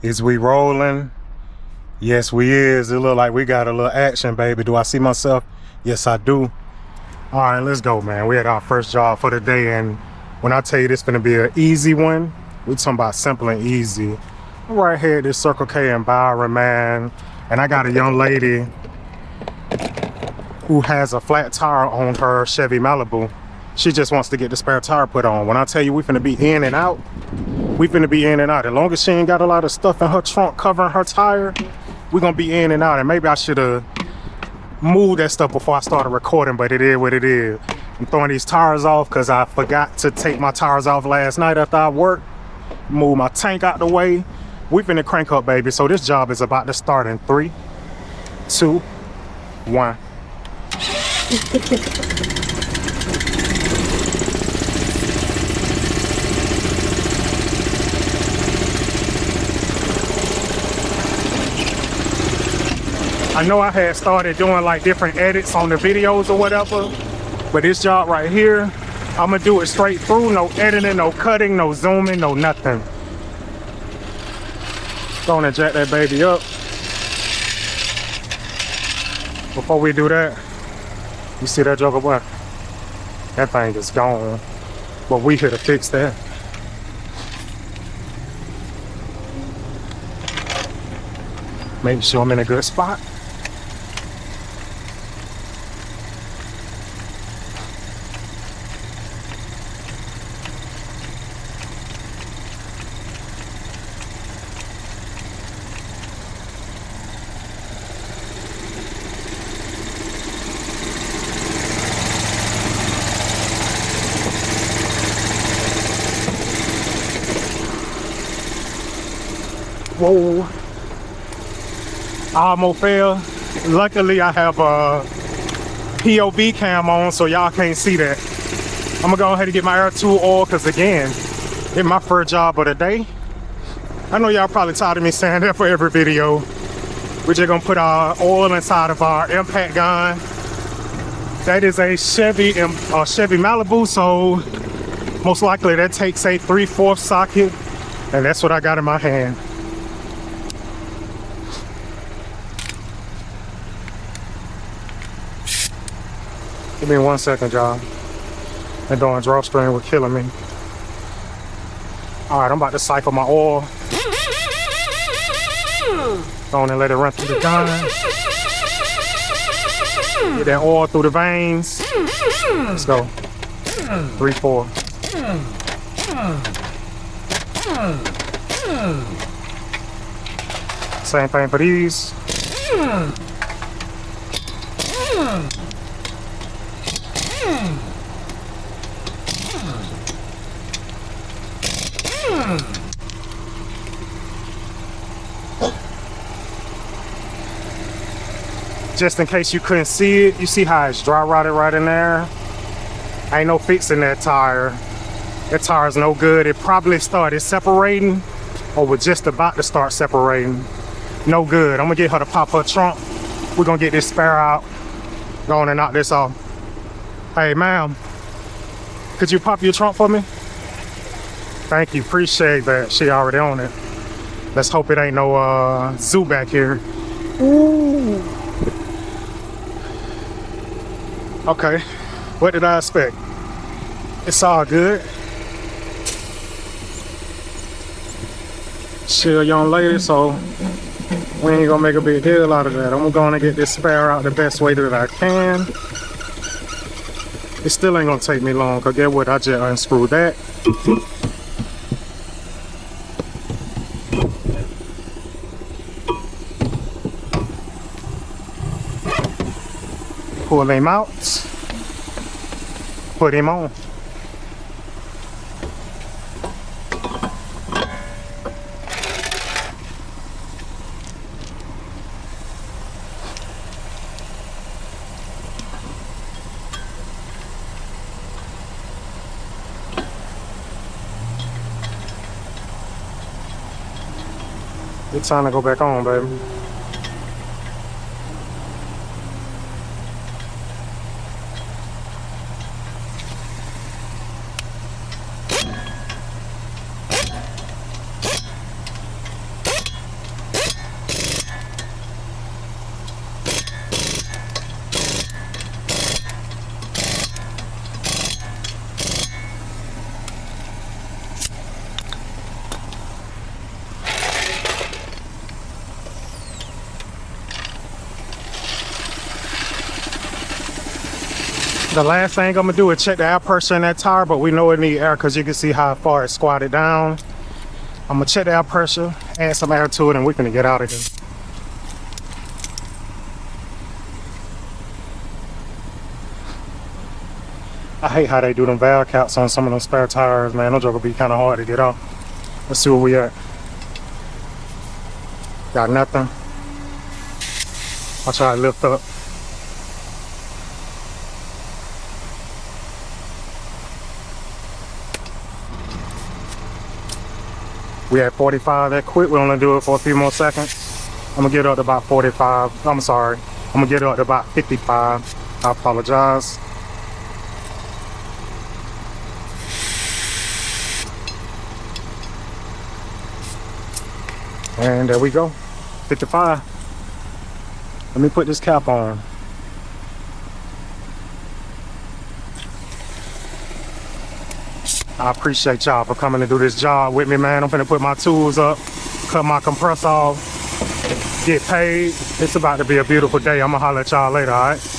Is we rolling? Yes, we is. It look like we got a little action, baby. Do I see myself? Yes, I do. All right, let's go, man. We had our first job for the day, and when I tell you this gonna be an easy one, we talking about simple and easy. Right here at this Circle K in Byron, man. And I got a young lady who has a flat tire on her Chevy Malibu. She just wants to get the spare tire put on. When I tell you we finna be in and out, we finna be in and out. As long as she ain't got a lot of stuff in her trunk covering her tire, we gonna be in and out. And maybe I should've moved that stuff before I started recording, but it is what it is. I'm throwing these tires off because I forgot to take my tires off last night after I worked. Move my tank out the way. We finna crank up, baby. So this job is about to start in 3, 2, 1. I know I had started doing like different edits on the videos or whatever, but this job right here, I'm gonna do it straight through, no editing, no cutting, no zooming, no nothing. Gonna jack that baby up. Before we do that, you see that joker, boy? That thing is gone, but we here to fix that. Make sure I'm in a good spot. Whoa, I almost fell. Luckily I have a POV cam on so y'all can't see that. I'm gonna go ahead and get my air tool oil because again, it's my first job of the day. I know y'all probably tired of me saying that for every video. We're just gonna put our oil inside of our impact gun. That is a Chevy Malibu, so most likely that takes a 3/4 socket, and that's what I got in my hand. Give me 1 second, y'all. That darn drawstring was killing me. All right, I'm about to cycle my oil. Go on and let it run through the gun. Get that oil through the veins. Let's go. 3, 4. Same thing for these. Just in case you couldn't see it, you see how it's dry rotted right in there? Ain't no fixing that tire. That tire's no good. It probably started separating or was just about to start separating. No good. I'm gonna get her to pop her trunk. We're gonna get this spare out. Go on and knock this off. Hey, ma'am, could you pop your trunk for me? Thank you, appreciate that. She already on it. Let's hope it ain't no zoo back here. Ooh. Okay, what did I expect? It's all good. She a young lady, so we ain't gonna make a big deal out of that. I'm gonna get this spare out the best way that I can. It still ain't gonna take me long, cause get what, I just unscrewed that. Pull him out, put him on. It's time to go back on, baby. The last thing I'm gonna do is check the air pressure in that tire, but we know it needs air because you can see how far it's squatted down. I'm gonna check the air pressure, add some air to it, and we're gonna get out of here. I hate how they do them valve caps on some of them spare tires, man. Those will be kind of hard to get off. Let's see where we at. Got nothing. I'll try to lift up. We at 45, that quick. We only do it for a few more seconds. I'm gonna get up to about 45. I'm sorry. I'm gonna get up to about 55. I apologize. And there we go, 55. Let me put this cap on. I appreciate y'all for coming to do this job with me, man. I'm finna put my tools up, cut my compressor off, get paid. It's about to be a beautiful day. I'm gonna holler at y'all later, all right?